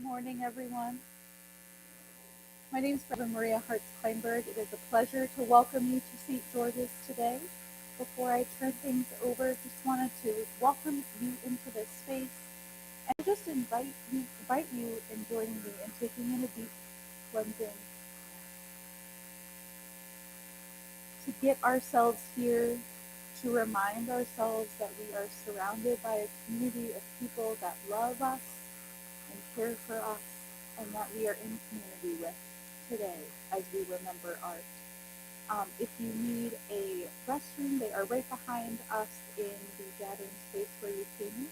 Morning, everyone. My name is Reverend Maria Hartz Kleinberg. It is a pleasure to welcome you to St. George's today. Before I turn things over, just wanted to welcome you into this space and just invite you in joining me in taking in a deep cleansing to get ourselves here, to remind ourselves that we are surrounded by a community of people that love us and care for us, and that we are in community with today as we remember art. If you need a restroom, they are right behind us in the gathering space where you came in.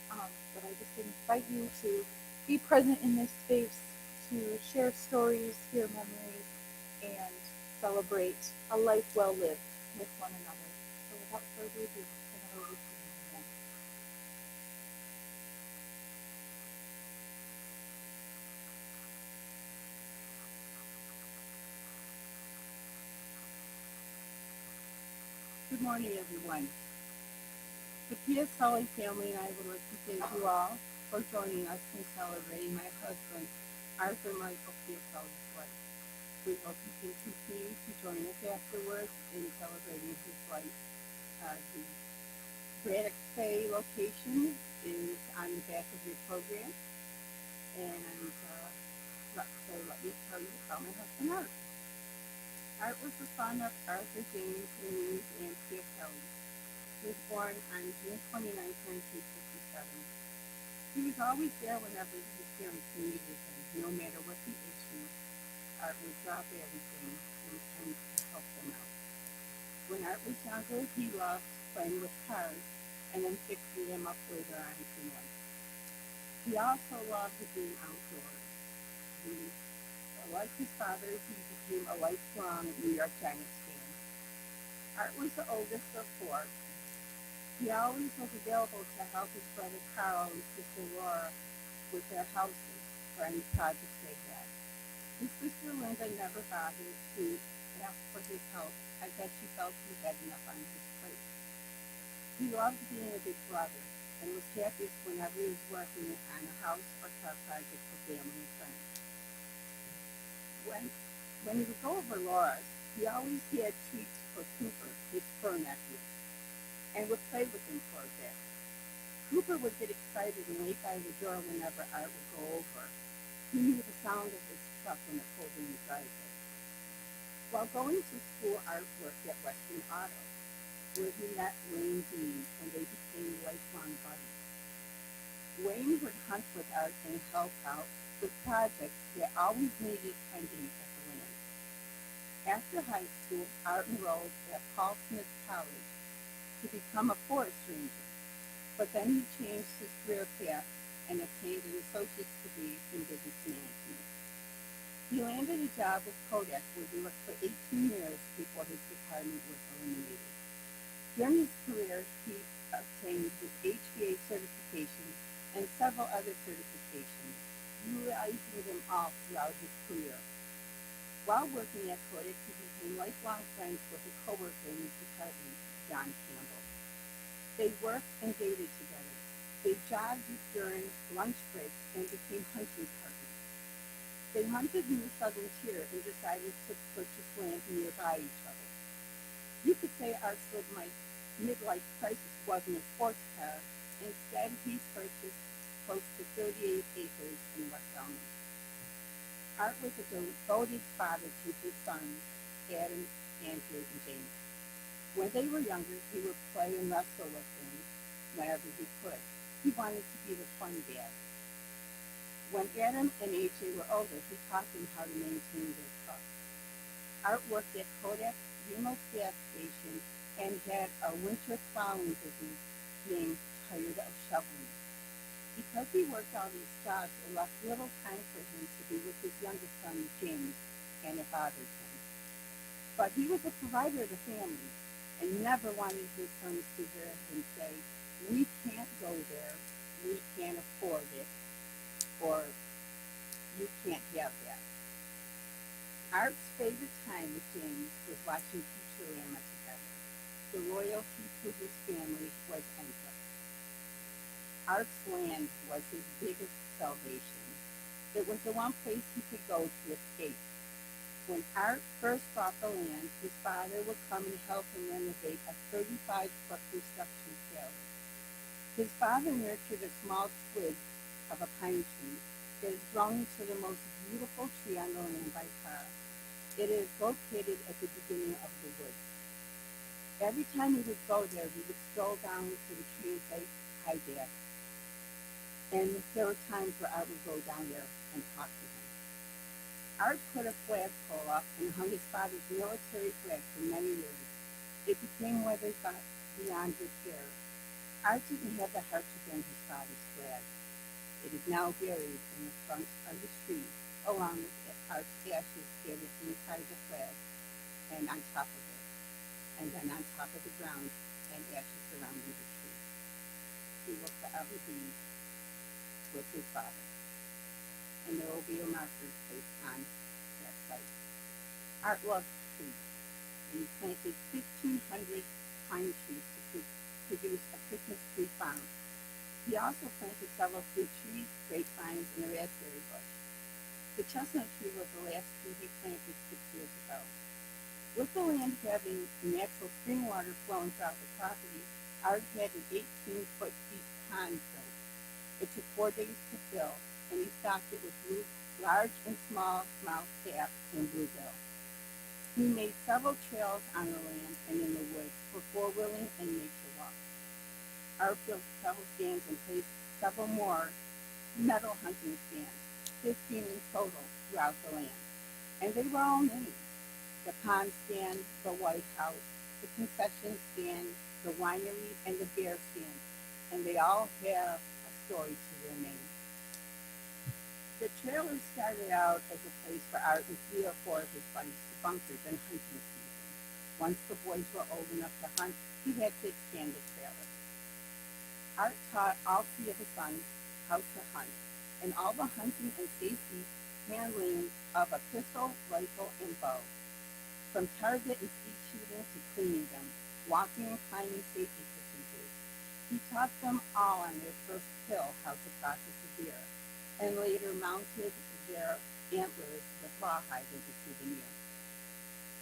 But I just invite you to be present in this space, to share stories, hear memories, and celebrate a life well lived with one another. So without further ado, I'm going to over to you. Good morning, everyone. The Piacelli family and I would like to thank you all for joining us in celebrating my husband, Arthur Michael Piacelli's life. We hope you can continue to join us afterwards in celebrating his life. The Braddock Bay location is on the back of your program. And let me tell you about my husband, Art. Art was the son of Arthur James Louise and Piacelli. He was born on June 29, 1957. He was always there whenever his parents needed him, no matter what the issue. Art would drop everything and tend to help them out. When Art was younger, he loved playing with cars and then fixing them up later on in life. He also loved being outdoors. Like his father, he became a lifelong New York Giants fan. Art was the oldest of four. He always was available to help his brother Carl and sister Laura with their houses or any projects they had. His sister Linda never bothered to ask for his help. I guess she felt he had enough on his plate. He loved being a big brother and was happiest whenever he was working on a house or car project for family and friends. When he would go over Laura's, he always had treats for Cooper, his fur nephew, and would play with him for a bit. Cooper would get excited and wait by the door whenever Art would go over. He knew the sound of his truck when it pulled in the driveway. While going to school, Art worked at Western Auto, where he met Wayne Dean, and they became lifelong buddies. Wayne would hunt with Art and help out with projects that always needed tending at the land. After high school, Art enrolled at Paul Smith College to become a forest ranger, but then he changed his career path and obtained an associate's degree in business management. He landed a job with Kodak where he worked for 18 years before his retirement was eliminated. During his career, he obtained his HVA certification and several other certifications, utilizing them all throughout his career. While working at Kodak, he became lifelong friends with a coworker in his department, John Campbell. They worked and dated together. They jogged during lunch breaks and became hunting partners. They hunted in the southern tier and decided to purchase land nearby each other. You could say Art's midlife crisis wasn't a sports car. Instead, he purchased close to 38 acres in West Elmwood. Art was a devoted father to his sons, Adam, Andrew, and James. When they were younger, he would play and wrestle with them whenever he could. He wanted to be the fun dad. When Adam and AJ were older, he taught them how to maintain their trucks. Art worked at Kodak Reno's gas station and had a winter plowing business, being tired of shoveling. Because he worked all these jobs, it left little time for him to be with his youngest son, James, and it bothered him. But he was a provider of the family and never wanted his sons to hear him say, "We can't go there, we can't afford it," or "You can't have that." Art's favorite time with James was watching Futurama together. The loyalty to his family was endless. Art's land was his biggest salvation. It was the one place he could go to escape. When Art first bought the land, his father would come and help him renovate a 35-foot construction trailer. His father nurtured a small twig of a pine tree that has grown into the most beautiful tree on the land by far. It is located at the beginning of the woods. Every time we would go there, we would stroll down to the tree and say, "Hi, Dad." And there were times where I would go down there and talk to him. Art put a flagpole up and hung his father's military flag for many years. It became weathered beyond repair. Art didn't have the heart to burn his father's flag. It is now buried in the trunk of the tree, along with Art's ashes scattered inside the flag and on top of it, and then on top of the ground and ashes surrounding the tree. He will forever be with his father, and there will be a marker placed on that site. Art loves trees. He planted 1,500 pine trees to produce a Christmas tree farm. He also planted several fruit trees, grapevines, and a raspberry bush. The chestnut tree was the last tree he planted 6 years ago. With the land having natural spring water flowing throughout the property, Art had an 18-foot deep pond built. It took 4 days to fill, and he stocked it with large and small mouth bass and bluegill. He made several trails on the land and in the woods for four-wheeling and nature walks. Art built several stands and placed several more metal hunting stands, 15 in total throughout the land. And they were all named: the pond stand, the White House, the concession stand, the winery, and the bear stand. And they all have a story to their name. The trailer started out as a place for Art and 3 or 4 of his buddies to bunker during hunting season. Once the boys were old enough to hunt, he had to expand the trailer. Art taught all 3 of his sons how to hunt, and all the hunting and safety handling of a pistol, rifle, and bow. From target and skeet shooting to cleaning them, walking and climbing safety procedures. He taught them all on their first kill how to process a deer, and later mounted their antlers with rawhide as a souvenir.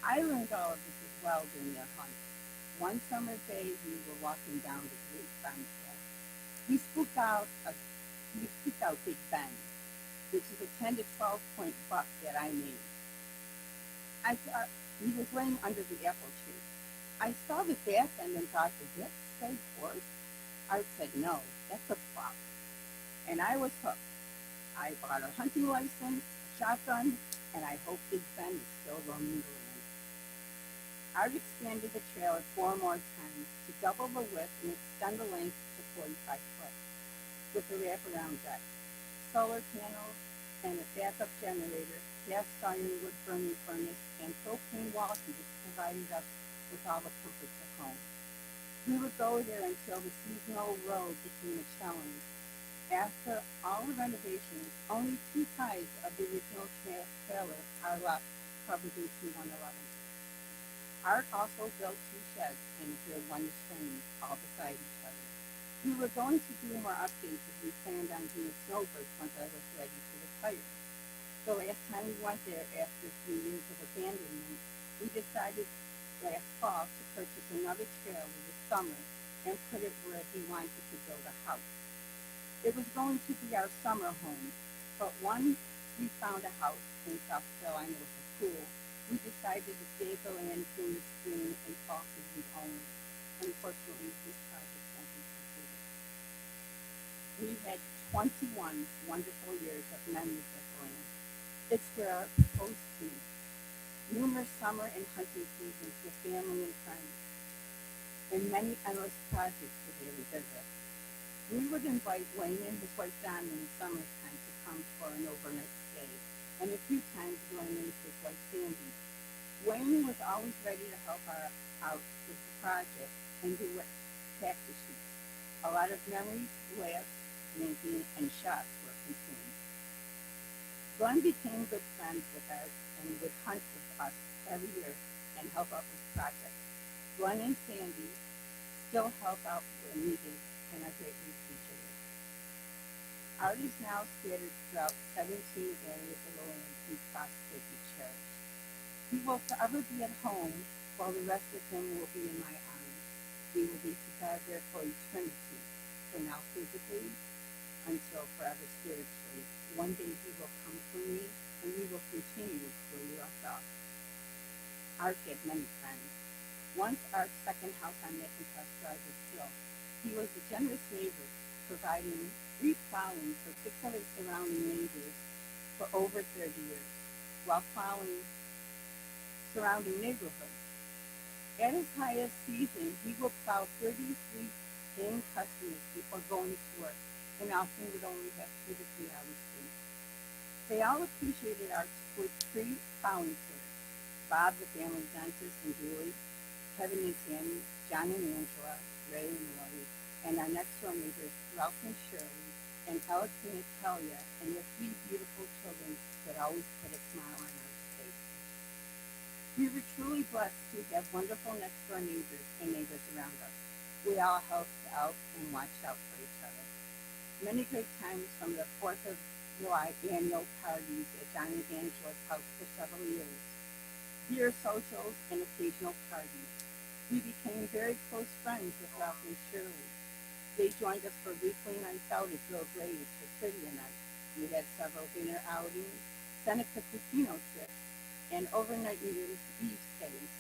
I learned all of this as well during their hunt. One summer day, we were walking down the grapevine trail. We spooked out Big Ben, which is a 10 to 12 point buck that I made. I thought he was laying under the apple tree. I saw the back end and thought, "Is that stray horse?" Art said, "No, that's a buck." And I was hooked. I bought a hunting license, a shotgun, and I hope Big Ben is still roaming the land. Art expanded the trailer 4 more times to double the width and extend the length to 45 foot, with a wraparound deck, solar panels, and a backup generator, cast iron wood burning furnace, and propane wall heaters provided us with all the comforts of home. We would go there until the seasonal road became a challenge. After all the renovations, only 2 ties of the original trailer are left, covered in C-111. Art also built 2 sheds and built 1 string all beside each other. We were going to do more updates as we planned on doing snowbirds once I was ready to retire. The last time we went there after 3 years of abandonment, we decided last fall to purchase another trailer this summer and put it where he wanted to build a house. It was going to be our summer home, but once we found a house in South Carolina with a pool, we decided to save the land during the spring and fall season only. Unfortunately, this project won't be completed. We had 21 wonderful years of memories of the land. It's where Art proposed to me. Numerous summer and hunting seasons with family and friends, and many endless projects for daily visits. We would invite Wayne and his wife Donna in the summertime to come for an overnight stay, and a few times Glenn and his wife Sandy. Wayne was always ready to help out with the project and do what practice shoots. A lot of memories, laughs, drinking, and shots were consumed. Glenn became good friends with us and would hunt with us every year and help out with projects. Glenn and Sandy still help out when needed and are greatly appreciated. Art is now scattered throughout 17 areas of the land he trusts to be cherished. He will forever be at home, while the rest of him will be in my arms. We will be together for eternity, for now physically, until forever spiritually. One day he will come for me, and we will continue where we left off. Art had many friends. Once Art's second house on McIntosh Drive was built, he was a generous neighbor, providing free plowing for 600 surrounding neighbors for over 30 years, while plowing surrounding neighborhoods. At his highest season, he would plow 33 paying customers before going to work, and often would only have 2 to 3 hours free. They all appreciated Art's free plowing service. Bob, the family dentist, and Julie, Kevin and Sammy, John and Angela, Ray and Lori, and our next door neighbors, Ralph and Shirley, and Alex and Natalia, and their 3 beautiful children that always put a smile on our face. We were truly blessed to have wonderful next door neighbors and neighbors around us. We all helped out and watched out for each other. Many great times, from the 4th of July annual parties at John and Angela's house for several years, beer socials, and occasional parties. We became very close friends with Ralph and Shirley. They joined us for weekly nights out at Bill Gray's for trivia night. We had several dinner outings, Seneca casino trips, and overnight New Year's Eve stays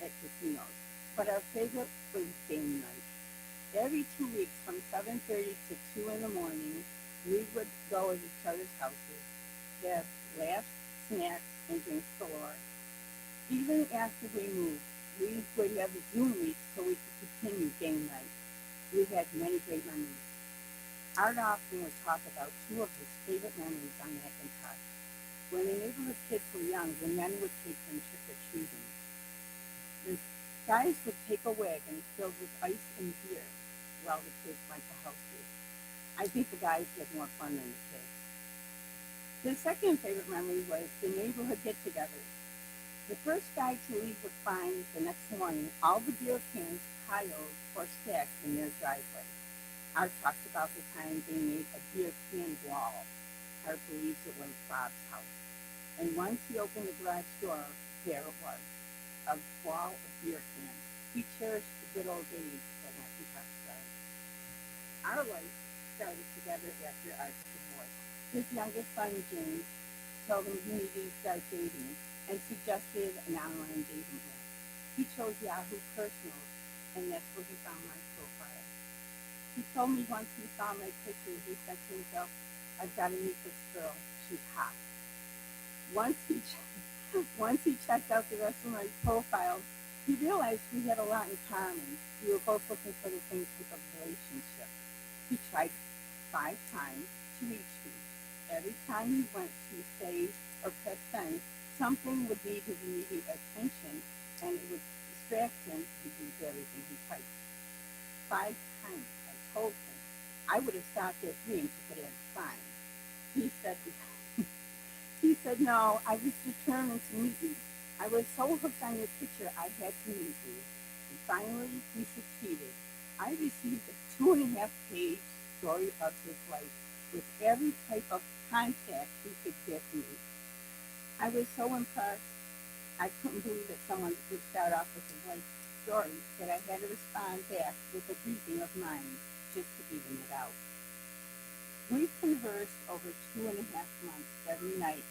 at casinos. But our favorite was game night. Every 2 weeks from 7:30 to 2 in the morning, we would go at each other's houses, have laughs, snacks, and drinks galore. Even after we moved, we would have Zoom meets so we could continue game night. We had many great memories. Art often would talk about 2 of his favorite memories on McIntosh. When the neighborhood kids were young, the men would take them trick-or-treating. The guys would take a wagon filled with ice and beer while the kids went to houses. I think the guys had more fun than the kids. His second favorite memory was the neighborhood get-togethers. The first guy to leave would find the next morning all the beer cans piled or stacked in their driveway. Art talks about the time they made a beer can wall. Art believes it was Bob's house. And once he opened the garage door, there it was, a wall of beer cans. He cherished the good old days at McIntosh Drive. Our life started together after Art's divorce. His youngest son, James, told him he needed to start dating and suggested an online dating app. He chose Yahoo Personal, and that's where he found my profile. He told me once he saw my picture, he said to himself, I've got to meet this girl. She's hot. Once he checked out the rest of my profiles, he realized we had a lot in common. We were both looking for the same type of relationship. He tried 5 times to reach me. Every time he went to save or press send, something would need his immediate attention, and it would distract him to lose everything he typed. 5 times I told him I would have stopped at 3 and took it as a sign. He said, no, I was determined to meet you. I was so hooked on your picture, I had to meet you. And finally, he succeeded. I received a 2.5-page story of his life with every type of contact he could give me. I was so impressed. I couldn't believe that someone would start off with a life story that I had to respond back with a briefing of mine just to even it out. We've conversed over 2.5 months every night.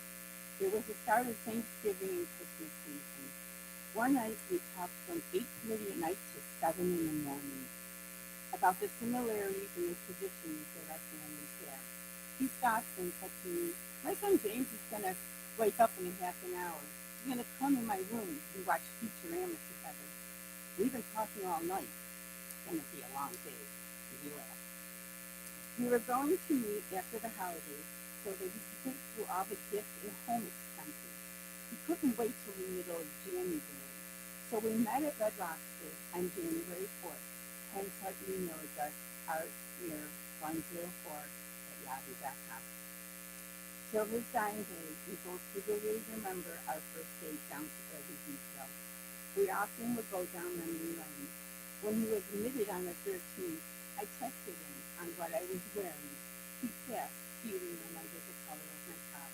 It was the start of Thanksgiving and Christmas season. One night we talked from 8:30 at night to 7 in the morning about the similarities in the traditions that our families have. He stopped and said to me, my son James is going to wake up in a half an hour. He's going to come in my room and watch Futurama together. We've been talking all night. It's going to be a long day. And he laughed. We were going to meet after the holidays so that he could think through all the gift and home expenses. He couldn't wait till the middle of January. So we met at Red Lobster on January 4th, hence our email address, artnear104@yahoo.com. Till his dying day, we both vividly remember our first date down to every detail. We often would go down memory lane. When he was admitted on the 13th, I texted him on what I was wearing. He laughed feeling them under the color of my top.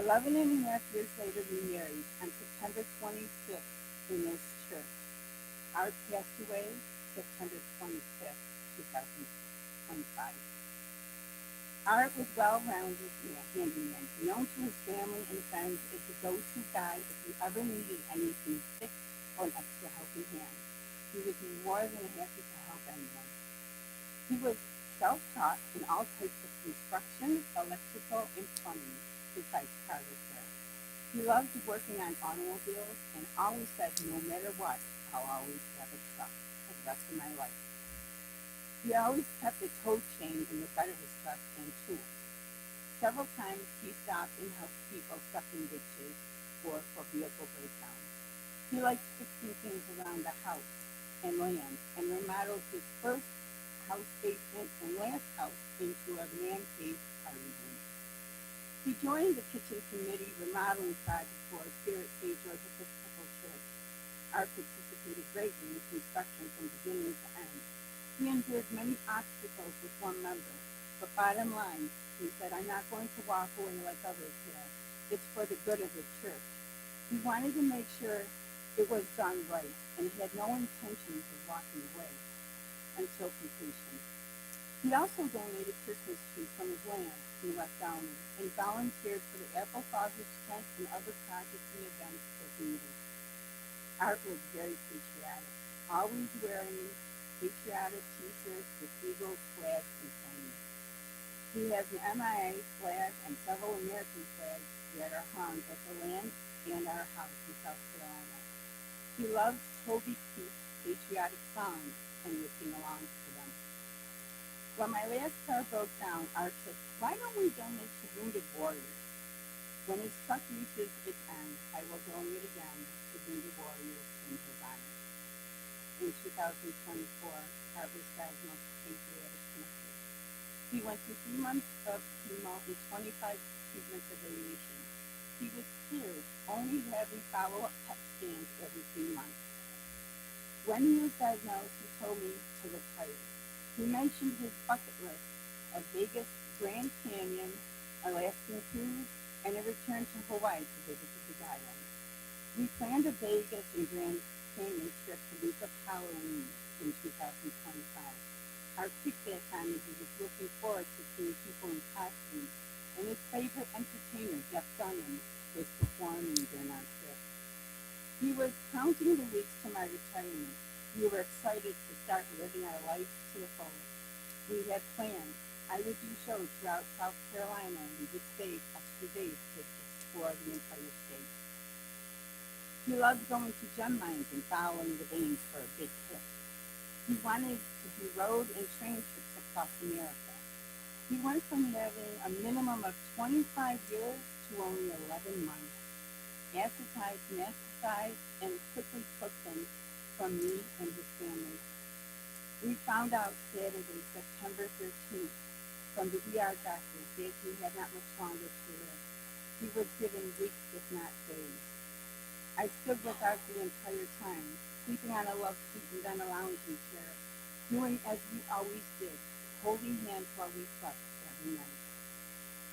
11 and a half years later, we married on September 25th in this church. Art passed away September 25th, 2025. Art was well-rounded handyman, known to his family and friends as the go-to guy if you ever needed anything fixed or an extra helping hand. He was more than happy to help anyone. He was self-taught in all types of construction, electrical, and plumbing, besides car repair. He loved working on automobiles and always said, no matter what, I'll always have a truck for the rest of my life. He always kept a tow chain in the bed of his truck and tools. Several times he stopped and helped people stuck in ditches or for vehicle breakdowns. He liked fixing things around the house and land and remodeled his first house basement and last house into a man cave party room. He joined the kitchen committee remodeling project for here at St. George Episcopal Church. Art participated greatly in construction from beginning to end. He endured many obstacles with one member, but bottom line, he said, I'm not going to walk away like others have. It's for the good of the church. He wanted to make sure it was done right, and he had no intentions of walking away until completion. He also donated Christmas trees from his land he left down and volunteered for the Apple Sausage Tent and other projects and events as needed. Art was very patriotic, always wearing patriotic t-shirts with eagles, flags, and flames. He has an MIA flag and several American flags that are hung at the land and our house in South Carolina. He loved Toby Keith's patriotic songs and would sing along to them. When my last car broke down, Art said, why don't we donate to Wounded Warriors? When his truck reaches its end, I will donate again to Wounded Warriors in his honor. In 2024, Art was diagnosed with pancreatic cancer. He went through 3 months of chemo and 25 treatments of radiation. He was cleared, only having follow-up PET scans every 3 months. When he was diagnosed, he told me to retire. He mentioned his bucket list of Vegas, Grand Canyon, Alaskan cruise, and a return to Hawaii to visit the Big Island. We planned a Vegas and Grand Canyon trip the week of Halloween in 2025. Our pick that time as he was looking forward to seeing people in costumes, and his favorite entertainer, Jeff Dunham, was performing during our trip. He was counting the weeks to my retirement. We were excited to start living our lives to the fullest. We had plans. I would do shows throughout South Carolina and would stay extra days to explore the entire state. He loved going to gem mines and following the veins for a big trip. He wanted to do road and train trips across America. He went from having a minimum of 25 years to only 11 months. Assetized, anesthetized, and quickly took him from me and his family. We found out Saturday, September 13th, from the ER doctors that he had not much longer to live. He was given weeks, if not days. I stood with Art the entire time, sleeping on a love seat and then a lounging chair, doing as we always did, holding hands while we slept every night.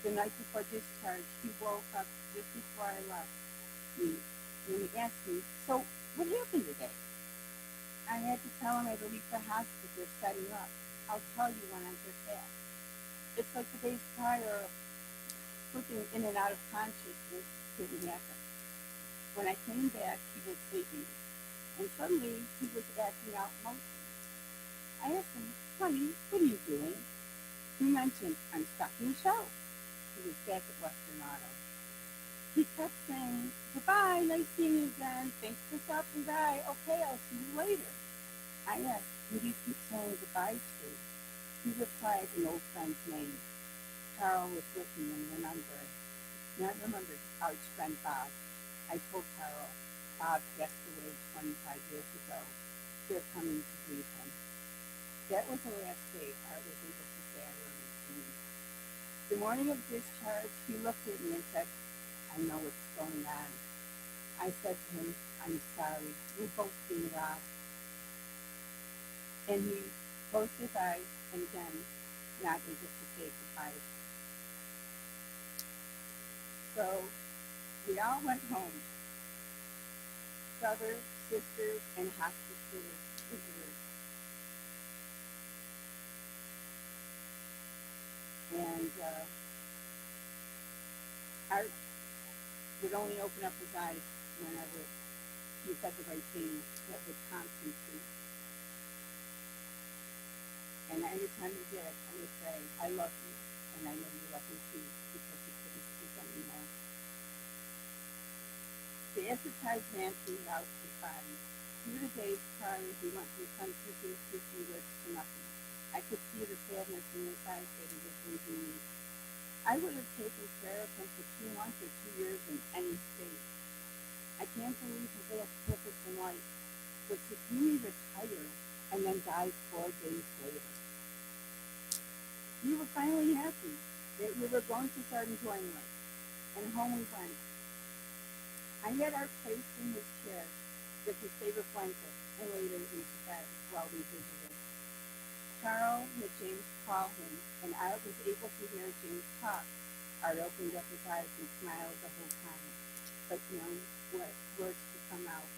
The night before discharge, he woke up just before I left me, and he asked me, so what happened today? I had to tell him I had to leave the hospital. They're setting up. I'll tell you when I get back. It's like the days prior, slipping in and out of consciousness didn't happen. When I came back, he was sleeping, and suddenly he was acting out emotionally. I asked him, honey, what are you doing? He mentioned, I'm stocking shelves. He was back at Western Auto. He kept saying, goodbye, nice seeing you again. Thanks for stopping by. Okay, I'll see you later. I asked, who do you keep saying goodbye to? He replied an old friend's name. Carl was with me and I remembered Art's friend Bob. I told Carl, Bob passed away 25 years ago. They're coming to grieve him. That was the last day Art was able to say I love you to me. The morning of discharge, he looked at me and said, I know what's going on. I said to him, I'm sorry, we're both being robbed. And he closed his eyes and again not than just to say goodbye. So we all went home, brothers, sisters, and hospice visitors. And Art would only open up his eyes whenever he said the right thing that would prompt him to. And every time he did, I would say, I love you, and I know you love me too, because he couldn't speak anymore. The acetized ran throughout his body. Through the days prior, he went from some pithy words to nothing. I could see the sadness in his eyes that he was leaving me. I would have taken care of him for 2 months or 2 years in any state. I can't believe his last purpose in life was to see me retire and then die 4 days later. We were finally happy that we were going to start enjoying life, and home we went. I had Art placed in his chair with his favorite blanket and laid him into bed while we visited. Carl had James call him, and Art was able to hear James talk. Art opened up his eyes and smiled the whole time, but no words to come out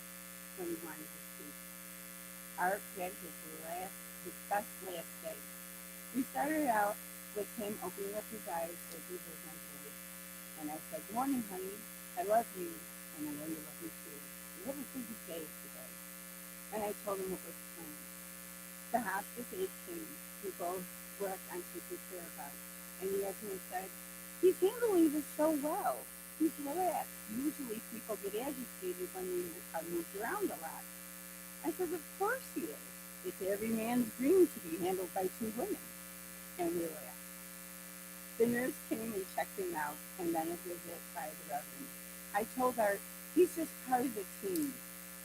when he wanted to speak. Art had his best last day. We started out with him opening up his eyes as he heard my voice, and I said, "Morning, honey. I love you, and I know you love me too. We have a busy day today." And I told him what was planned. The hospice aide came. We both worked on taking care of us, and he actually said, "He's handling this so well. He's relaxed. Usually people get agitated when they are moved around a lot." I said, "Of course he is. It's every man's dream to be handled by 2 women." And we laughed. The nurse came and checked him out, and then a visit by the Reverend. I told Art, he's just part of the team.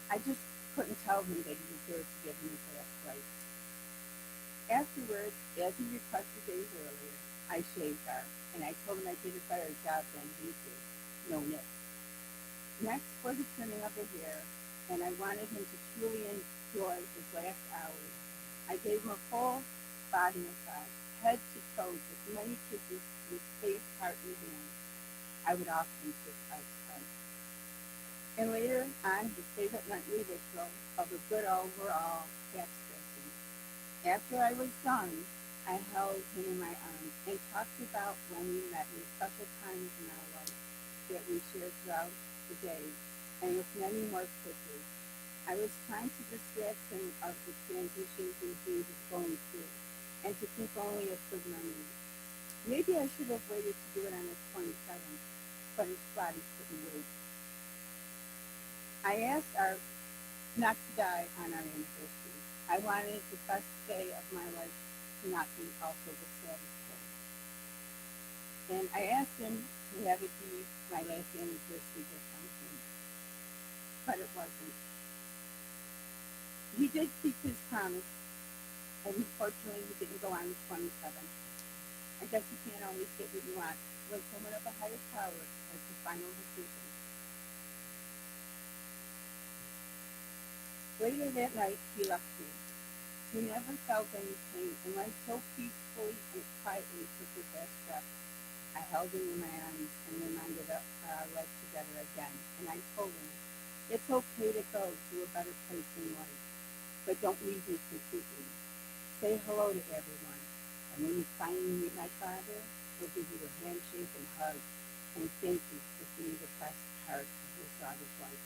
I just couldn't tell him that he deserved to give him his last rites. Afterwards, as he requested days earlier, I shaved Art, and I told him I did a better job than he did. No nits. Next was the trimming of the hair, and I wanted him to truly enjoy his last hours. I gave him a full body massage, head to toe, with many kisses with face, heart, and hands. I would often kiss Art's head. And later on, his favorite nightly ritual of a good overall back stretching. After I was done, I held him in my arms and talked about when we met in special times in our life that we shared throughout the day, and with many more kisses. I was trying to distract him of the transitions he was going through, and to think only of good memories. Maybe I should have waited to do it on his 27th, but his body couldn't wait. I asked Art not to die on our anniversary. I wanted the best day of my life to not be also the saddest day. And I asked him to have it be my last anniversary gift on him, but it wasn't. He did keep his promise, and unfortunately he didn't go on the 27th. I guess you can't always get what you want when someone of a higher power has the final decision. Later that night, he left me. He never felt any pain and went so peacefully and quietly took his last breath. I held him in my arms and reminded of our life together again, and I told him, it's okay to go to a better place in life, but don't leave me completely. Say hello to everyone, and when you finally meet my father, he'll give you a handshake and hug, and thank you for being the best part of your daughter's life.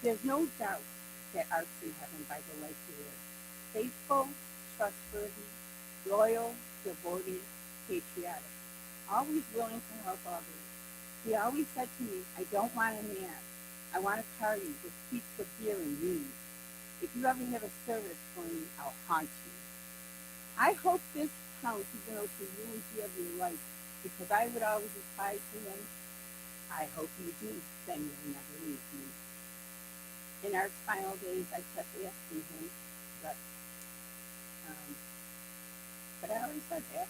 There's no doubt that Art's in heaven by the life he lives. Faithful, trustworthy, loyal, devoted, patriotic, always willing to help others. He always said to me, I don't want a man. I want a party with heaps of beer and wings. If you ever have a service for me, I'll haunt you. I hope this counts even though it's a eulogy of your life, because I would always reply to him, I hope you do, then you'll never leave me. In Art's final days, I kept asking him, but I already said that.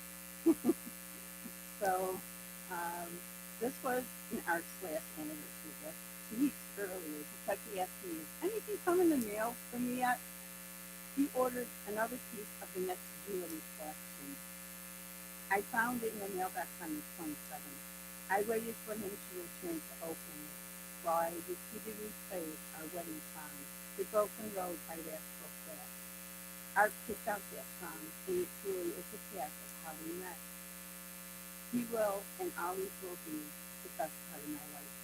So, this was in Art's last anniversary gift. 2 weeks earlier, he kept asking me, is anything coming in the mail for me yet? He ordered another piece of the next jewelry collection. I found it in the mailbox on the 27th. I waited for him to return to open it while I repeatedly played our wedding song, The Broken Road by Rascal Flatts. Art picked out that song, and it truly is a path of how we met. He will and always will be the best part of my life.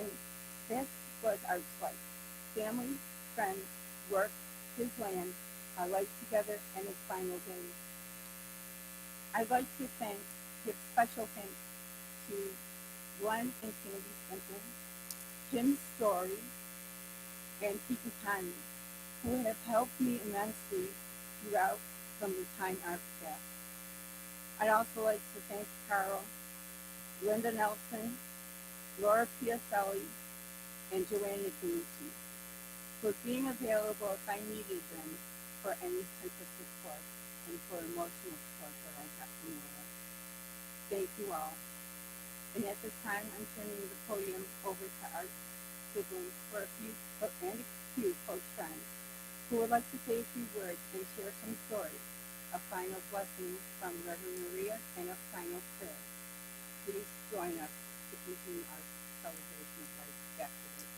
And that's what Art's like. Family, friends, work, his land, our life together, and his final days. I'd like to give special thanks to Glenn and Candy Spencer, Jim Story, and Keaton Conley, who have helped me immensely throughout from the time Art passed. I'd also like to thank Carl, Linda Nelson, Laura Piacelli, and Joanna Ganucci for being available if I needed them for any type of support and for emotional support that I got from them. Thank you all. And at this time, I'm turning the podium over to Art's siblings for a few close friends who would like to say a few words and share some stories, a final blessing from Reverend Maria, and a final prayer. Please join us to continue our celebration of life after this.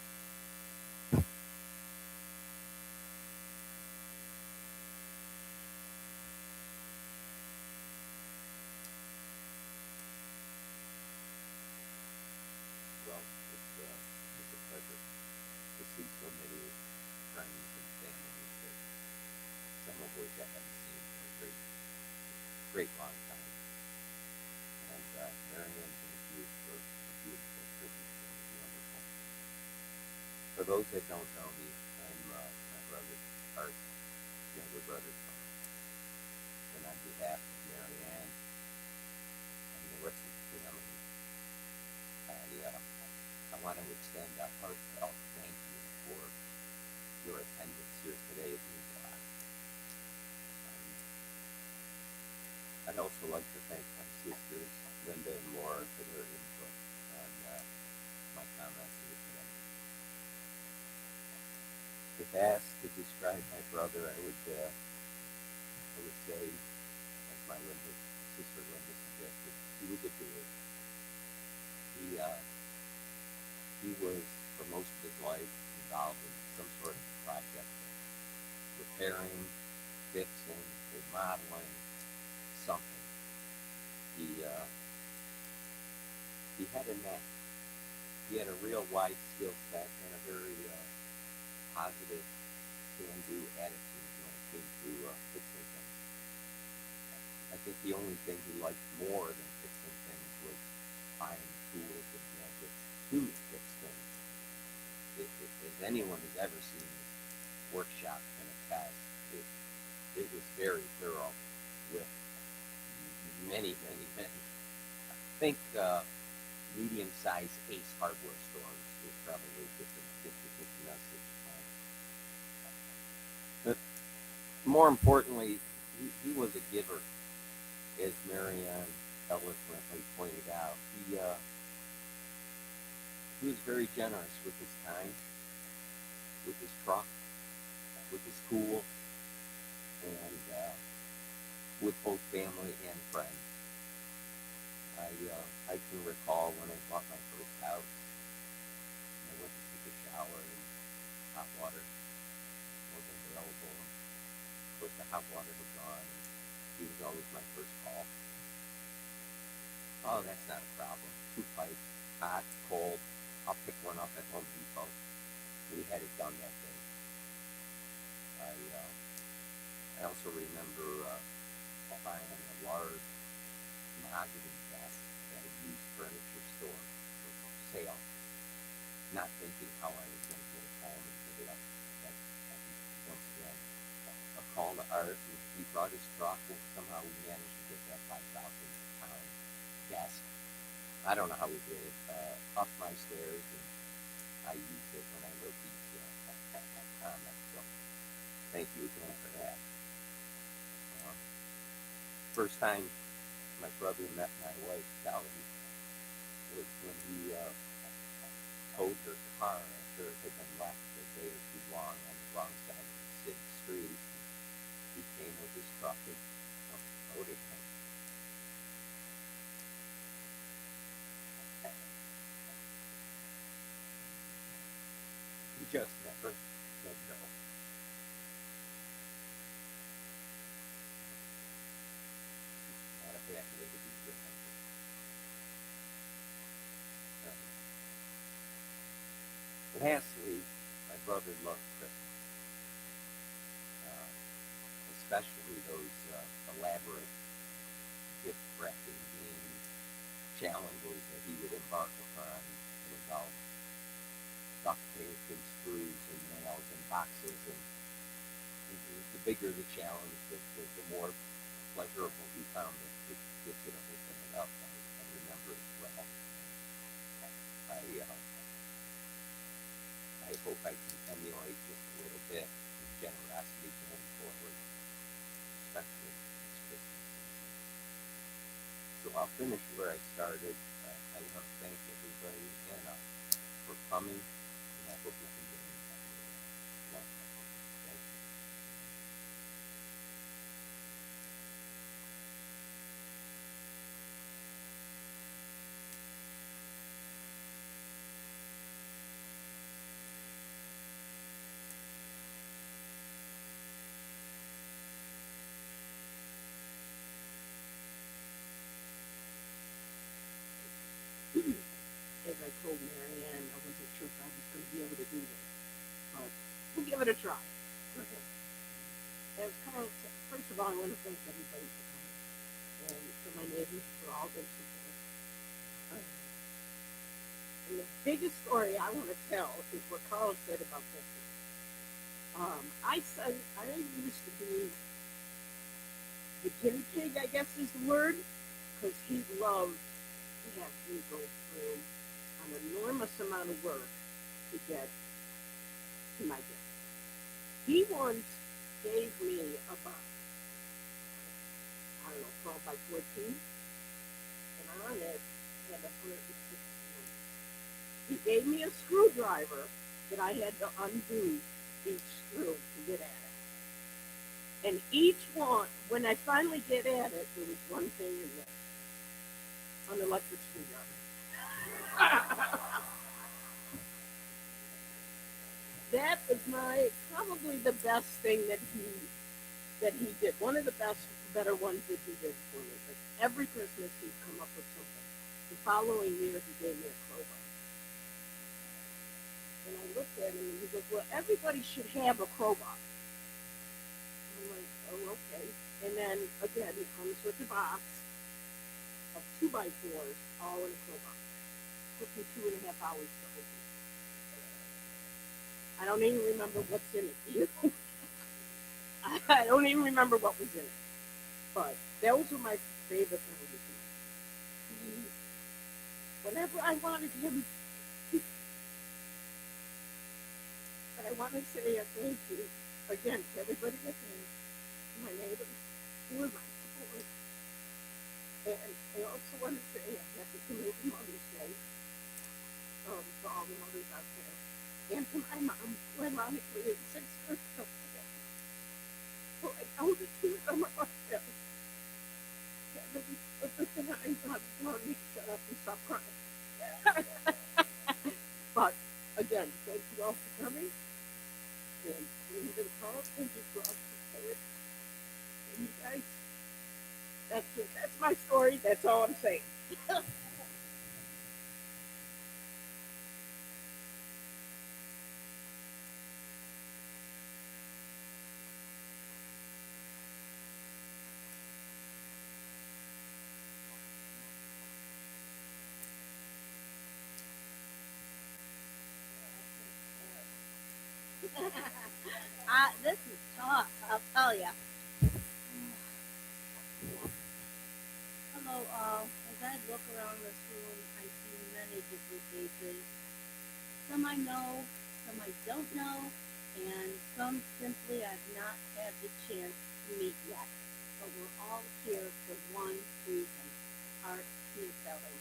Well, it's a pleasure to see so many friends and families that some of which I haven't seen for a great long time. And Marianne, thank you for a beautiful tribute. It was wonderful. For those that don't know me, I'm my brother Art's younger brother Tom. And on behalf of Marianne and the rest of the family, I want to extend a heartfelt thank you for your attendance here today. It means a lot. I'd also like to thank my sisters, Linda and Laura, for their input on my comments here today. If asked to describe my brother, I would say, as my sister Linda suggested, he was a doer. He was, for most of his life, involved in some sort of project, repairing, fixing, remodeling, something. He had a knack. He had a real wide skill set and a very positive, can-do attitude when it came to fixing things. I think the only thing he liked more than fixing things was buying tools and gadgets to fix things. As anyone has ever seen his workshop can attest, it was very thorough with many. I think medium-sized Ace hardware stores was probably just a message. But more importantly, he was a giver, as Marianne eloquently pointed out. He was very generous with his time, with his truck, with his tools, and with both family and friends. I can recall when I bought my first house, and I went to take a shower, and hot water wasn't available. Of course, the hot water was gone, and he was always my first call. Oh, that's not a problem. 2 pipes, hot, cold. I'll pick one up at Home Depot. We had it done that day. I also remember buying a large mahogany desk at a used furniture store for sale, not thinking how I was going to get it home and pick it up. That's once again a call to Art, and he brought his truck, and somehow we managed to get that 5,000-pound desk. I don't know how we did it, up my stairs, and I used it when I wrote these comments, so thank you again for that. First time my brother met my wife, Sally, was when he towed her car after it had been left a day or two long on the wrong side of the city street. He came with his just never said no. Not a bad way to be remembered. Um, Lastly, my brother loved Christmas, uh, especially those elaborate gift wrapping game challenges that he would embark upon that involved duct tape and screws and nails and boxes. And the bigger the challenge, the more pleasurable he found it to get to open it up. I remember it well. I hope I can emulate just a little bit of generosity going forward, especially this Christmas season. So I'll finish where I started. I want to thank everybody again for coming, and I hope you can join me for lunch. Thank you. As I told Marianne, I wasn't sure if I was going to be able to do this, but we'll give it a try. Okay. First of all, I want to thank everybody for coming, and for my neighbors for all their support. And the biggest story I want to tell is what Carl said about this. I used to be the guinea pig, I guess is the word, because he loved to have me go through an enormous amount of work to get to my gift. He once gave me about, 12 by 14, and on it had 106 screws. He gave me a screwdriver that I had to undo each screw to get at it. And each one, when I finally get at it, there was one thing in there, an electric screwdriver. That was probably the best thing that he did. One of the better ones that he did for me. Like every Christmas he'd come up with something. The following year he gave me a crowbar. And I looked at him and he goes, well, everybody should have a crowbar. I'm like, oh, okay. And then again he comes with a box of 2x4s all in a crowbar. Took me 2.5 hours to open it. I don't even remember what's in it. I don't even remember what was in it. But those were my favorite memories. Whenever I wanted him, but I want to say a thank you again to everybody that came, to my neighbors, who were my support. And I also want to say a happy belated Mother's Day to all the mothers out there. And to my mom, who ironically is 6 years old today. So I know the two of them are up there. But the thing I got telling me to shut up and stop crying. But again, thank you all for coming. And even Carl, thank you for all the support. And you guys, that's it. That's my story. That's all I'm saying. This is tough, I'll tell you. Hello all. As I look around this room, I see many different faces. Some I know, some I don't know, and some simply I've not had the chance to meet yet. But we're all here for one reason. Art Piacelli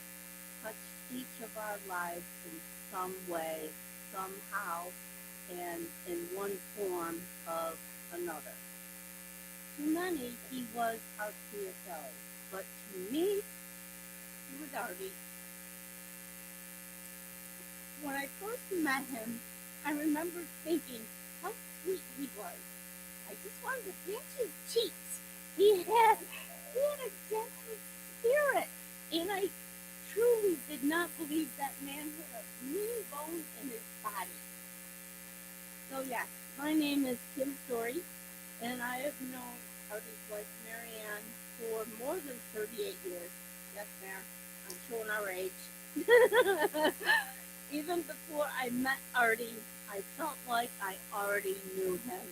touched each of our lives in some way, somehow, and in one form of another. To many, he was our Piacelli, but to me, he was Artie. When I first met him, I remember thinking how sweet he was. I just wanted to pinch his cheeks. He had a gentle spirit, and I truly did not believe that man had a mean bone in his body. So yes, my name is Kim Story, and I have known Artie's wife Marianne for more than 38 years. Yes, ma'am, I'm showing our age. Even before I met Artie, I felt like I already knew him.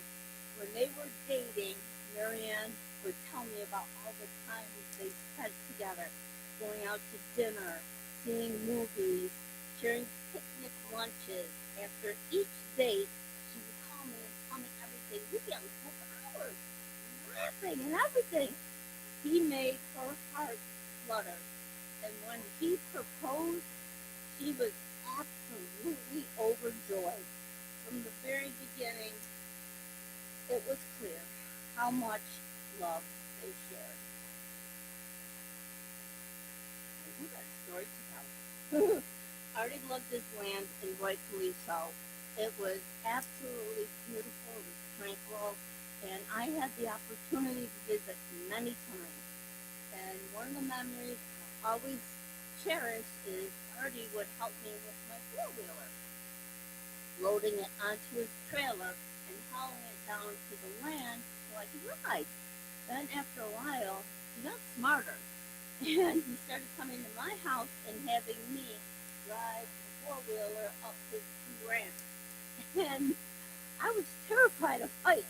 When they were dating, Marianne would tell me about all the times they spent together, going out to dinner, seeing movies, sharing picnic lunches. After each date, she would call me and tell me everything. We'd be on the phone for hours, laughing and everything. He made her heart flutter. And when he proposed, she was absolutely overjoyed. From the very beginning, it was clear how much love they shared. I do got a story to tell. Artie loved his land, and rightfully so. It was absolutely beautiful, it was tranquil, and I had the opportunity to visit many times. And one of the memories I always cherish is Artie would help me with my four-wheeler, loading it onto his trailer and hauling it down to the land so I could ride. Then after a while, he got smarter, and he started coming to my house and having me drive the four-wheeler up his two ramps. And I was terrified of heights.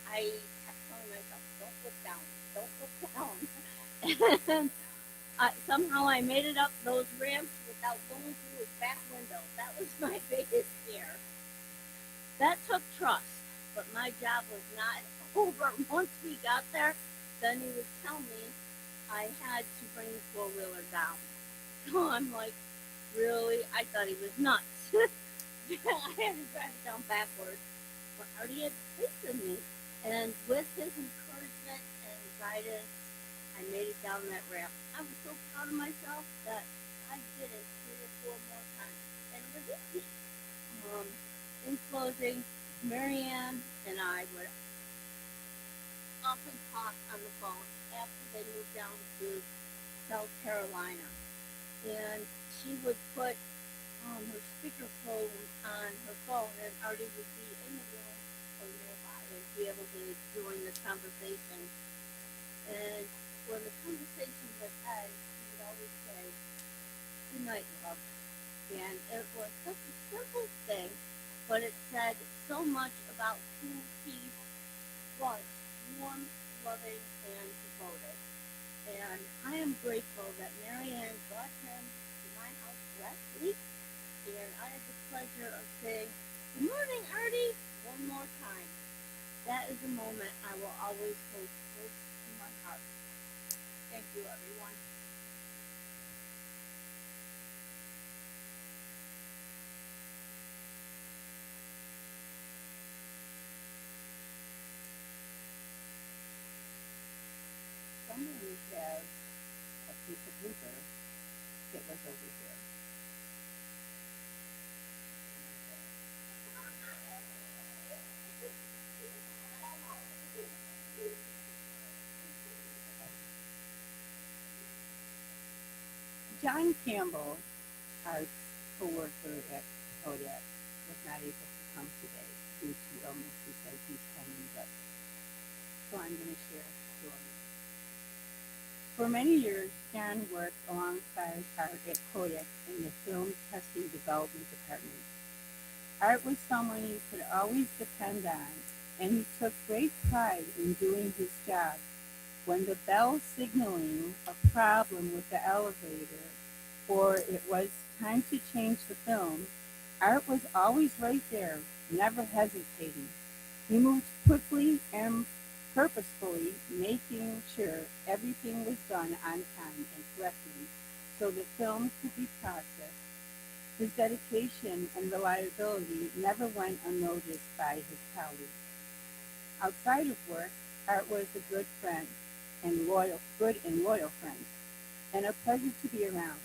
I kept telling myself, don't look down, don't look down. And somehow I made it up those ramps without going through his back window. That was my biggest fear. That took trust, but my job was not over. Once we got there, then he would tell me I had to bring the four-wheeler down. So I'm like, really? I thought he was nuts. I had to drive it down backwards. But Artie had faith in me. And with his encouragement and guidance, I made it down that ramp. I was so proud of myself that I did it 3 or 4 more times. And it was easy. In closing, Marianne and I would often talk on the phone after they moved down to South Carolina. And she would put her speakerphone on her phone, and Artie would be in the room or nearby and be able to join the conversation. And when the conversation would end, he would always say, "Good night, love." And it was such a simple thing, but it said so much about who he was: warm, loving, and devoted. And I am grateful that Marianne brought him to my house last week, and I had the pleasure of saying, "Good morning, Artie," one more time. That is a moment I will always hold close to my heart. Thank you, everyone. Someone has a piece of paper that was over here. John Campbell, our co-worker at Kodak, was not able to come today due to illness. He says he's hanging up. So I'm going to share a story. For many years, John worked alongside Art at Kodak in the film testing development department. Art was someone you could always depend on, and he took great pride in doing his job. When the bell signaling a problem with the elevator or it was time to change the film, Art was always right there, never hesitating. He moved quickly and purposefully, making sure everything was done on time and correctly so the film could be processed. His dedication and reliability never went unnoticed by his colleagues. Outside of work, Art was a good friend and loyal friend, and a pleasure to be around.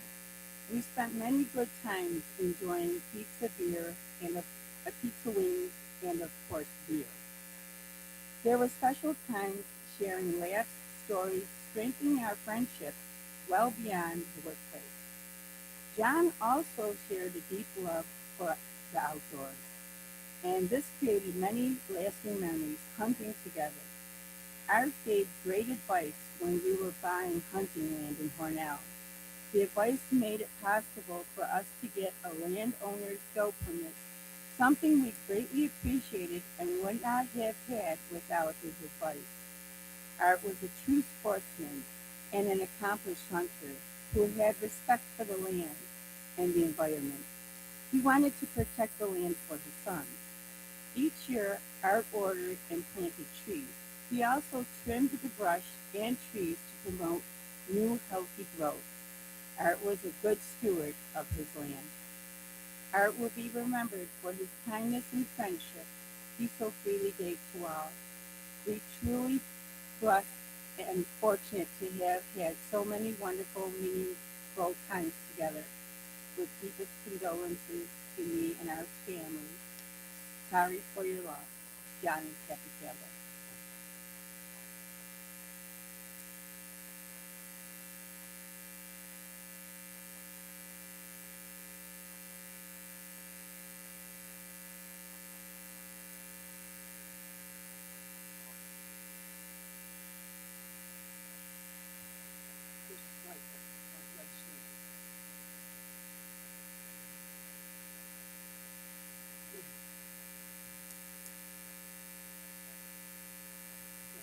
We spent many good times enjoying pizza, beer, and of a pizza wings, and of course beer. There were special times sharing laughs, stories, strengthening our friendship well beyond the workplace. John also shared a deep love for the outdoors, and this created many lasting memories hunting together. Art gave great advice when we were buying hunting land in Hornell. The advice made it possible for us to get a landowner's go permit, something we greatly appreciated and would not have had without his advice. Art was a true sportsman and an accomplished hunter who had respect for the land and the environment. He wanted to protect the land for his sons. Each year, Art ordered and planted trees. He also trimmed the brush and trees to promote new healthy growth. Art was a good steward of his land. Art will be remembered for his kindness and friendship he so freely gave to all. We truly blessed and fortunate to have had so many wonderful, meaningful times together. With deepest condolences to me and our family. Sorry for your loss, John and Kathy Campbell.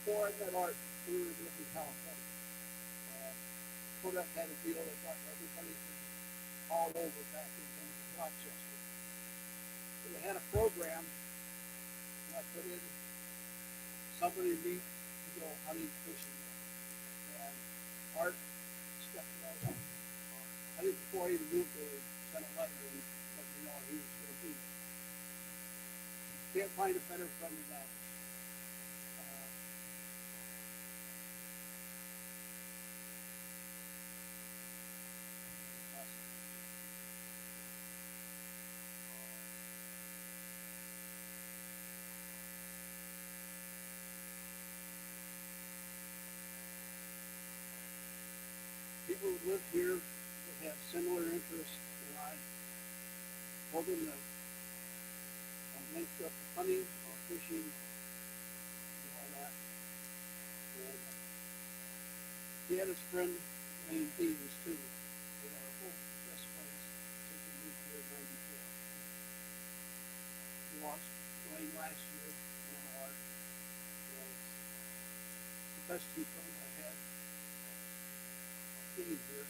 Before I met Art, we were living in California. Kodak had a deal that got everybody from all over back in Rochester. So they had a program, and I put in somebody to meet to go hunting, fishing. And Art stepped right up. I think before I even moved there, he sent a letter and let me know he was going to be there. Can't find a better friend than that. People who live here that have similar interests, I told them that I'm linked up to hunting or fishing and all that. And he had his friend named Beans too. They are both best friends since we moved here in '94. We lost Wayne last year and Art. Was the best two friends I've had being here.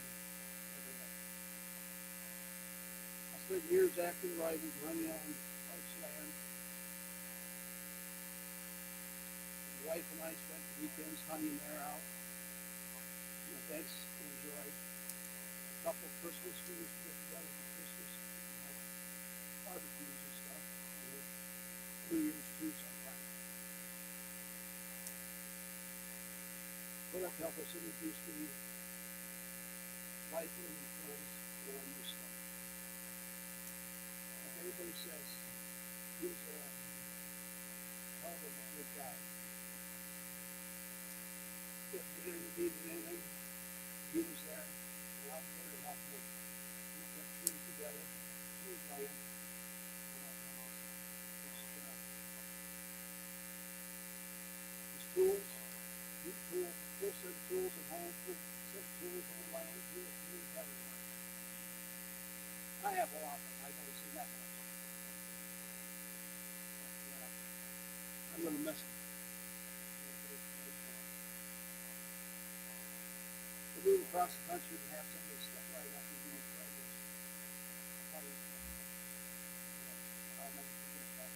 I spent years after the rifles running on Art's land. My wife and I spent weekends hunting there out. And events we enjoyed. A couple Christmas we used to get together for Christmas. Barbecues and stuff. And New Year's too sometimes. But that helped us introduce me life living friends and new stuff. Like everybody says, he's a hell of a good guy. If we needed anything, he was there, and I was there to help him. We kept things together, his land, and I come also. His tools, new tools, full set of tools at home, full set of tools on the land, tools everywhere. I have a lot, but I don't see that much. But, I'm going to miss him. To move across the country and have somebody step right up and be in front of us. I'll never forget that.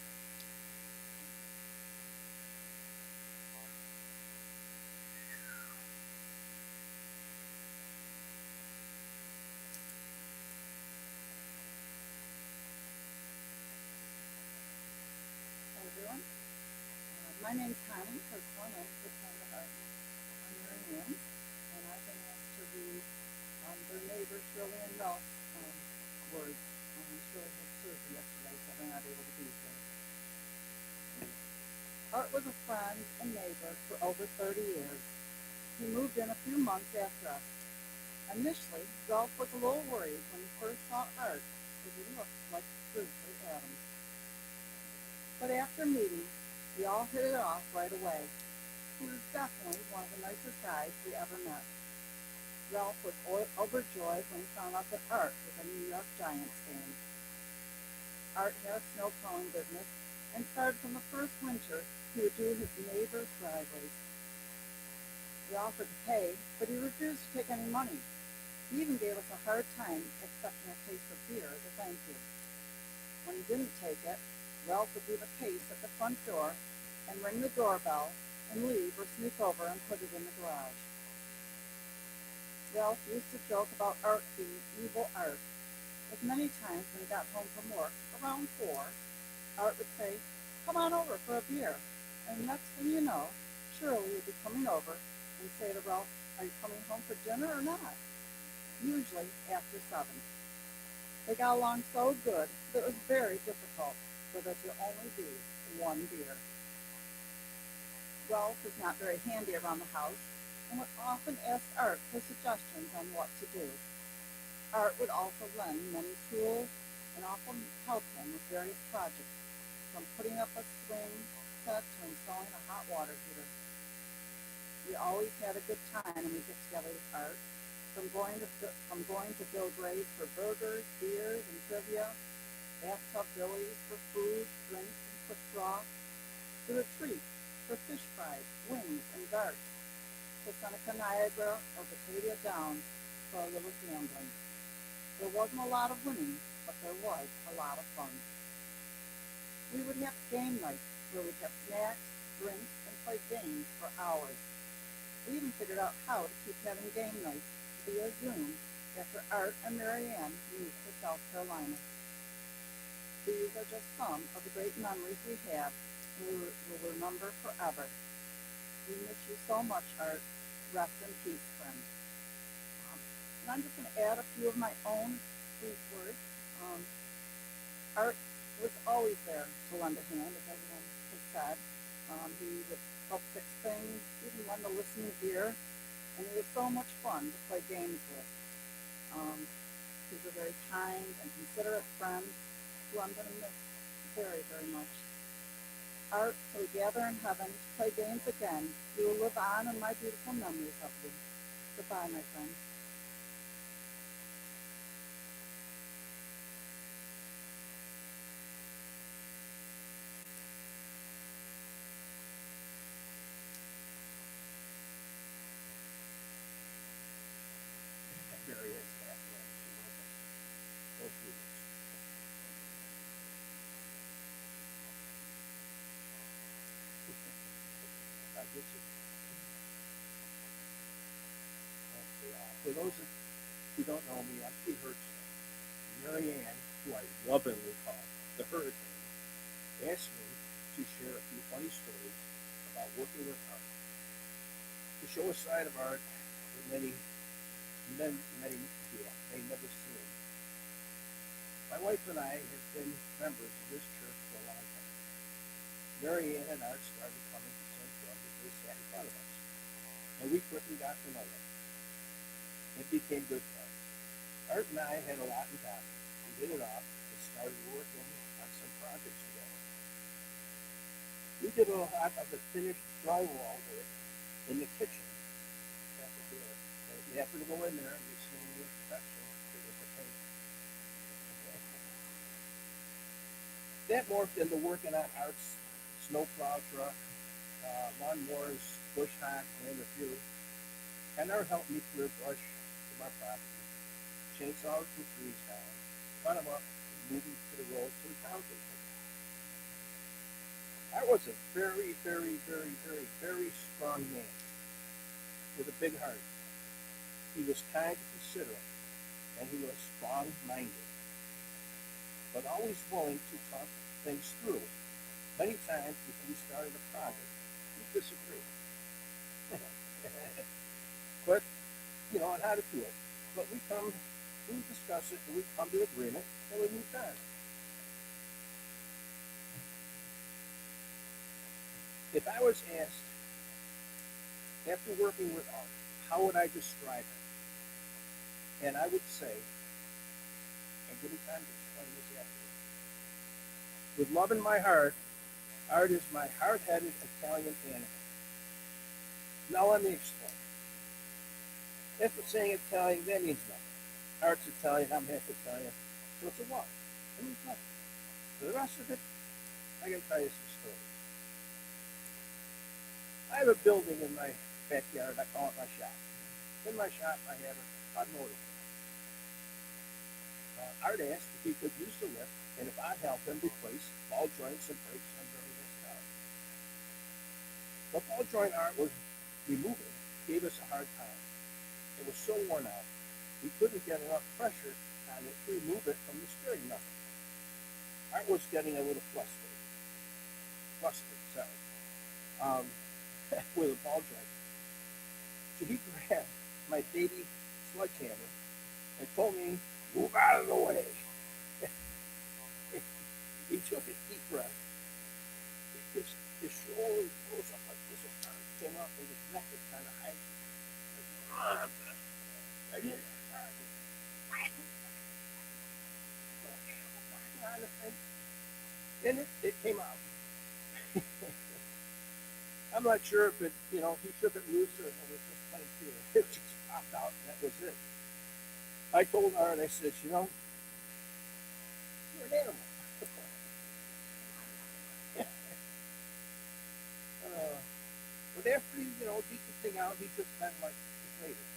Hello, everyone. My name's Connie Kirkland. I'm with the Garden on Marin Winds, and I've been asked to read their neighbor Shirley and Ralph's words. Shirley had surgery yesterday, so they're not able to be here. Art was a friend and neighbor for over 30 years. He moved in a few months after us. Initially, Ralph was a little worried when he first saw Art, as he looked like Grizzly Adams. But after meeting, we all hit it off right away. He was definitely one of the nicest guys we ever met. Ralph was overjoyed when he found out that Art was a New York Giants fan. Art had a snow plowing business and started from the first winter he would do his neighbor's driveways. We offered to pay, but he refused to take any money. He even gave us a hard time accepting a case of beer as a thank you. When he didn't take it, Ralph would leave a case at the front door and ring the doorbell and leave or sneak over and put it in the garage. Ralph used to joke about Art being evil Art, as many times when he got home from work, around 4, Art would say, "Come on over for a beer," and next thing you know, Shirley would be coming over and say to Ralph, "Are you coming home for dinner or not?" Usually after 7. They got along so good that it was very difficult for there to only be one beer. Ralph was not very handy around the house and would often ask Art for suggestions on what to do. Art would also lend many tools and often help him with various projects, from putting up a swing set to installing a hot water heater. We always had a good time when we get together with Art, from going to Bill Gray's for burgers, beers, and trivia, bathtub Billy's for food, drinks, and quick draw, the retreat for fish fries, wings, and darts, to Seneca Niagara or Batavia Downs for a little gambling. There wasn't a lot of winning, but there was a lot of fun. We would have game nights where we'd have snacks, drinks, and play games for hours. We even figured out how to keep having game nights via Zoom after Art and Marianne moved to South Carolina. These are just some of the great memories we have and we will remember forever. We miss you so much, Art. Rest in peace, friend. And I'm just going to add a few of my own brief words. Art was always there to lend a hand, as everyone has said. He would help fix things, even lend a listening ear, and he was so much fun to play games with. He was a very kind and considerate friend who I'm going to miss very, very much. Art, till we gather in heaven to play games again, you will live on in my beautiful memories of you. Goodbye, my friend. Mary is happy. Go through this. I get you. Okay, for those who don't know me, I'm Pete Hurtson. Mary Ann, who I lovingly call the Hurricane, asked me to share a few funny stories about working with art. To show a side of art that many may never seen. My wife and I have been members of this church for a long time. Mary Ann and Art started coming to St. Joe as they sat in front of us, and we quickly got to know them. It became good friends. Art and I had a lot in common. We hit it off and started working on some projects together. We did a lot of the finished drywall work in the kitchen. If you happen to go in there and you see the perfection, it was a pain. That morphed into working on Art's snowplow truck, lawnmowers, bush hog, and a few. And Art helped me clear brush from our property, chainsaws from trees down, cut them up, and move them to the road so the town could take them. Art was a very, very, very, very, very strong man with a big heart. He was kind and considerate, and he was strong-minded, but always willing to talk things through. Many times before we started a project, we disagreed. But, on how to do it. But we discuss it, and we come to agreement, and we move on. If I was asked, after working with art, how would I describe it? And I would say, and give me time to explain this afterwards. With love in my heart, art is my hard-headed Italian animal. Now let me explain. After saying Italian, that means nothing. Art's Italian, I'm half Italian. So it's a what? It means nothing. For the rest of it, I can tell you some stories. I have a building in my backyard. I call it my shop. In my shop, I have an automotive. Art asked if he could use the lift and if I'd help him replace ball joints and brakes on various cars. The ball joint Art was removing gave us a hard time. It was so worn out, we couldn't get enough pressure on it to remove it from the steering knuckle. Art was getting a little flustered, with a ball joint. So he grabbed my baby sledgehammer and told me, "Move out of the way." He took a deep breath. His shoulders rose up like this, his arms came up, and his neck was kind of high. And it came out. I'm not sure if it, he shook it loose or if it was just plain fear. It just popped out and that was it. I told Art, I said, you're an animal. But after he, beat the thing out, he just meant like deflated.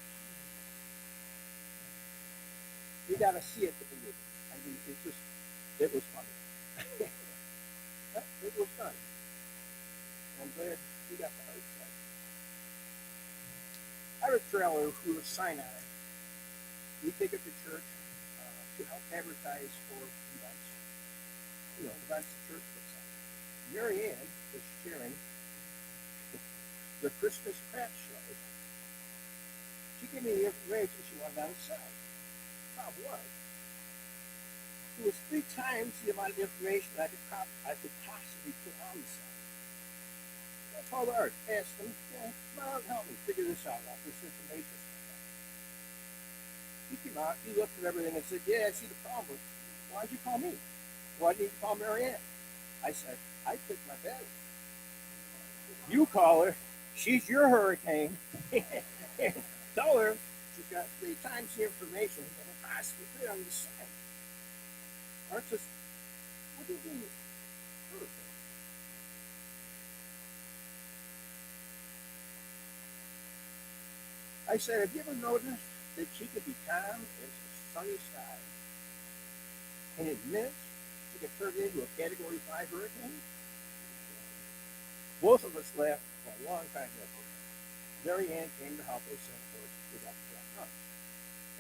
You gotta see it to believe it. I mean, it was funny. It was done. I'm glad we got the hard side. I have a trailer with a sign on it. We take it to church to help advertise for events. Events the church puts on. Mary Ann was sharing the Christmas craft show. She gave me the information she wanted on the side. The problem was, it was 3 times the amount of information I could possibly put on the side. I called Art, asked him, come on, help me figure this out. This information stuff. He came out, he looked at everything and said, yeah, I see the problem. Why'd you call me? Why didn't you call Mary Ann? I said, I picked my battle. You call her, she's your hurricane. Tell her she's got 3 times the information that can possibly put on the side. Art says, what do you mean hurricane? I said, have you ever noticed that she could be calm as a sunny sky, and in minutes she could turn into a Category 5 hurricane? Both of us laughed for a long time after. Mary Ann came to help us, and of course we got the job done.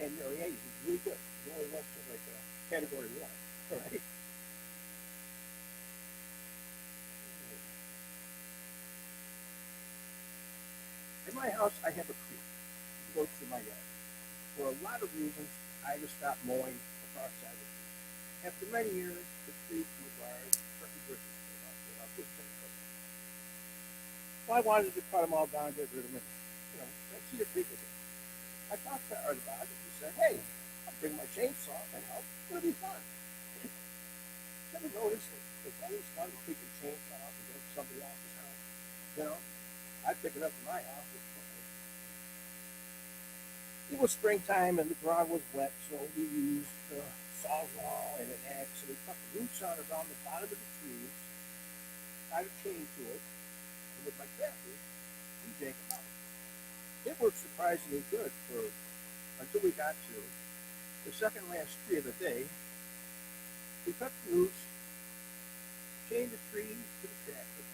And Mary Ann was really good. She only went to like a Category 1, right? In my house, I have a creek that goes through my yard. For a lot of reasons, I had to stop mowing the far side of the creek. After many years, the creek was large, turkey bushes came up, good things. So I wanted to cut them all down, get rid of them, and see the creek again. I talked to Art about it. He said, hey, I'll bring my chainsaw and help. It'll be fun. Ever notice that it's always fun to take a chainsaw and go to somebody else's house? I'd pick it up in my house. It was springtime and the ground was wet, so we used a sawzall and an axe, and we cut the roots out around the bottom of the trees, tied a chain to it, and with my tractor, we janked them out. It worked surprisingly good until we got to the second last tree of the day. We cut the roots, chained the tree to the tractor.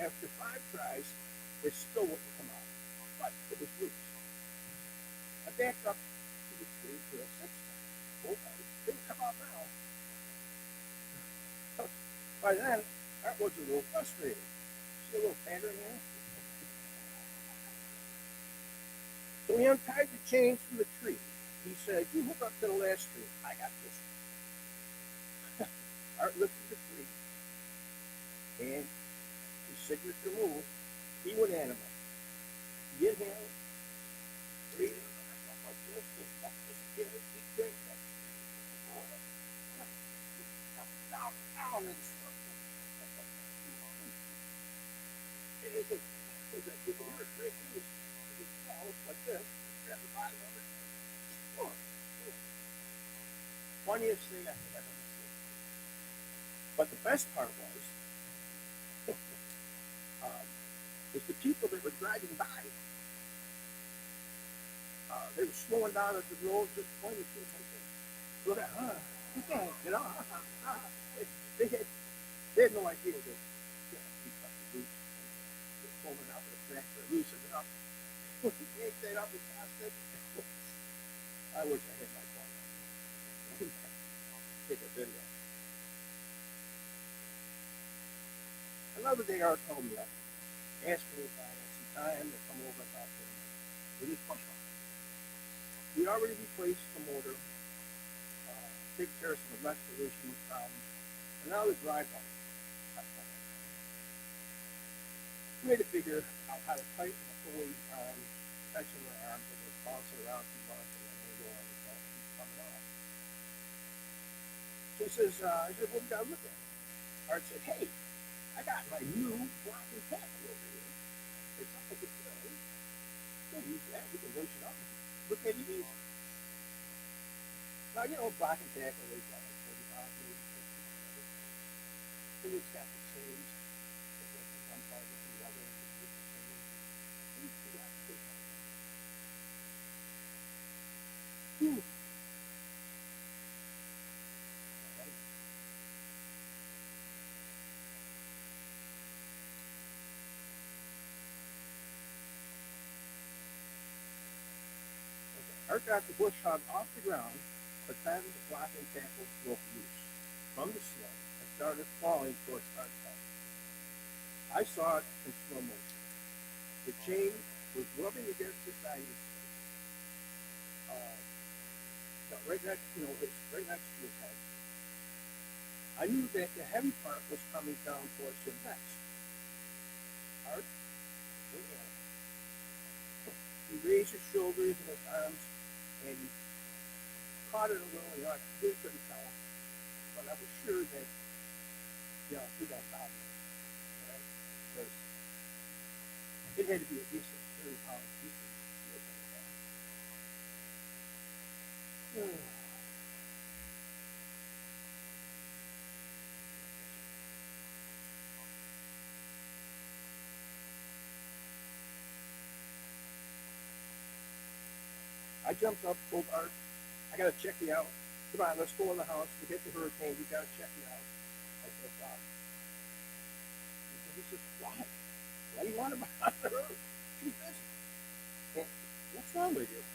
After 5 tries, it still wouldn't come out, but it was loose. I backed up to the tree for a 6th time. It didn't come out now. By then, Art was a little frustrated. See a little pattern there? So we untied the chains from the tree. He said, you hook up to the last tree. I got this one. Art lifted the tree, and he signature move, he went animal. He inhaled, breathed back up like this, just keep doing that. Down in the circle. It is a, you can hear it break loose. It's like this. Grab the bottom of it. Funniest thing I have ever seen. But the best part was, is the people that were driving by. They were slowing down at the road, just pointing to it like this. Look at, you know, they had no idea that, you know, he cut the roots, they're pulling out the tractor, loosen it up. He yanked that up as fast as I wish I had my phone. Take a video. Another day, Art called me up, asked me if I had some time to come over and help him with his push hog. We already replaced the motor, take care of some electrical problems, and now the drive home. We had to figure out how to tighten the pulley arms, tension the arms, and just bounce it around too much, and then go on and keep coming off. So he says, I said, what do you got to look at? Art said, hey, I got my new block and tackle over here. It's not like it's good. We'll use that. We can winch it up. Look at it easy. Now, you know, block and tackle, they got like 45 maybe. And it's got the change. They get from one part to the other. Whew. Art got the bush hog off the ground, but then the block and tackle broke loose from the sled and started falling towards Art's head. I saw it in slow motion. The chain was rubbing against his side of his face. Right next to his head. I knew that the heavy part was coming down towards him next. Art went in. He raised his shoulders and his arms, and he caught it a little, you know, I really couldn't tell, but I was sure that, you know, he got caught in it, right? Because it had to be at least a 30-pound piece of wood. I jumped up, told Art, I gotta check you out. Come on, let's go in the house. We get the hurricane. We gotta check you out. I said, "Stop." He says, "Why? Why do you want to bother her? She's busy." And, what's wrong with you?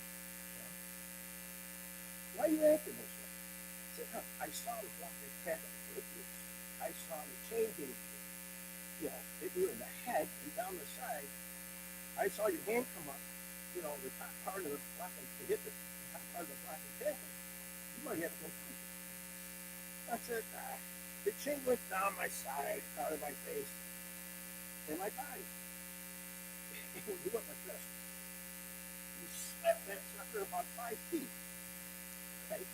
Why are you acting this way? I said, I saw the block and tackle break loose. I saw the chain getting hit you in the head and down the side. I saw your hand come up. You know, the top part of the block and to hit the top part of the block and tackle. You might have to go through it. I said, the chain went down my side, out of my face, and my body. And when you went like this, you swept that sucker about 5 feet. Okay?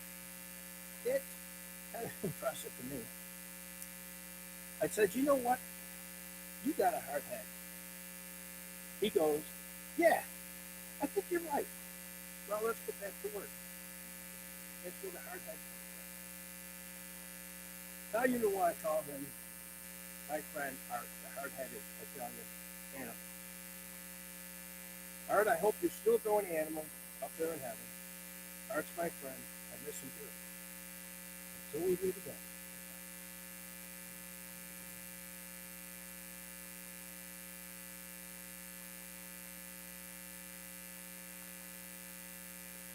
It's kind of impressive to me. I said, you know what? You got a hard head. He goes, yeah, I think you're right. Well, let's put that to work. That's where the hard head comes from. Now you know why I call him my friend Art, the hard-headed Italian animal. Art, I hope you're still going animal up there in heaven. Art's my friend. I miss him too. Until we meet again.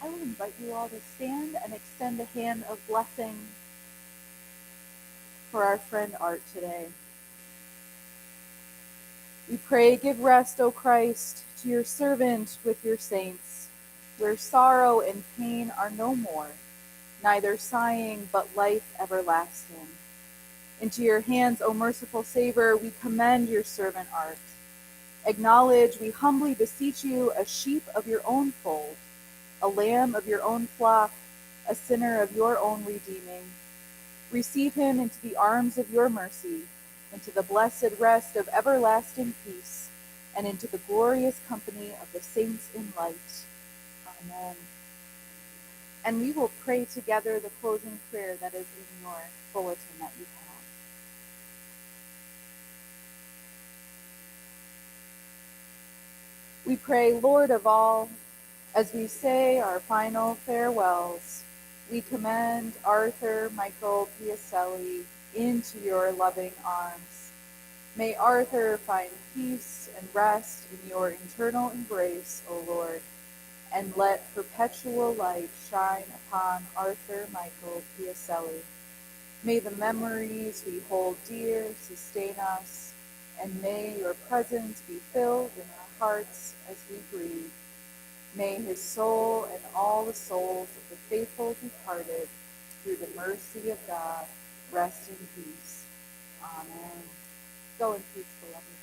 I will invite you all to stand and extend a hand of blessing for our friend Art today. We pray, give rest, O Christ, to your servant with your saints, where sorrow and pain are no more, neither sighing but life everlasting. Into your hands, O merciful Savior, we commend your servant Art. Acknowledge, we humbly beseech you, a sheep of your own fold, a lamb of your own flock, a sinner of your own redeeming. Receive him into the arms of your mercy, into the blessed rest of everlasting peace, and into the glorious company of the saints in light. Amen. And we will pray together the closing prayer that is in your bulletin that you have. We pray, Lord of all, as we say our final farewells, we commend Arthur Michael Piacelli into your loving arms. May Arthur find peace and rest in your eternal embrace, O Lord, and let perpetual light shine upon Arthur Michael Piacelli. May the memories we hold dear sustain us, and may your presence be filled in our hearts as we breathe. May his soul and all the souls of the faithful departed, through the mercy of God, rest in peace. Amen. Go in peace, beloved.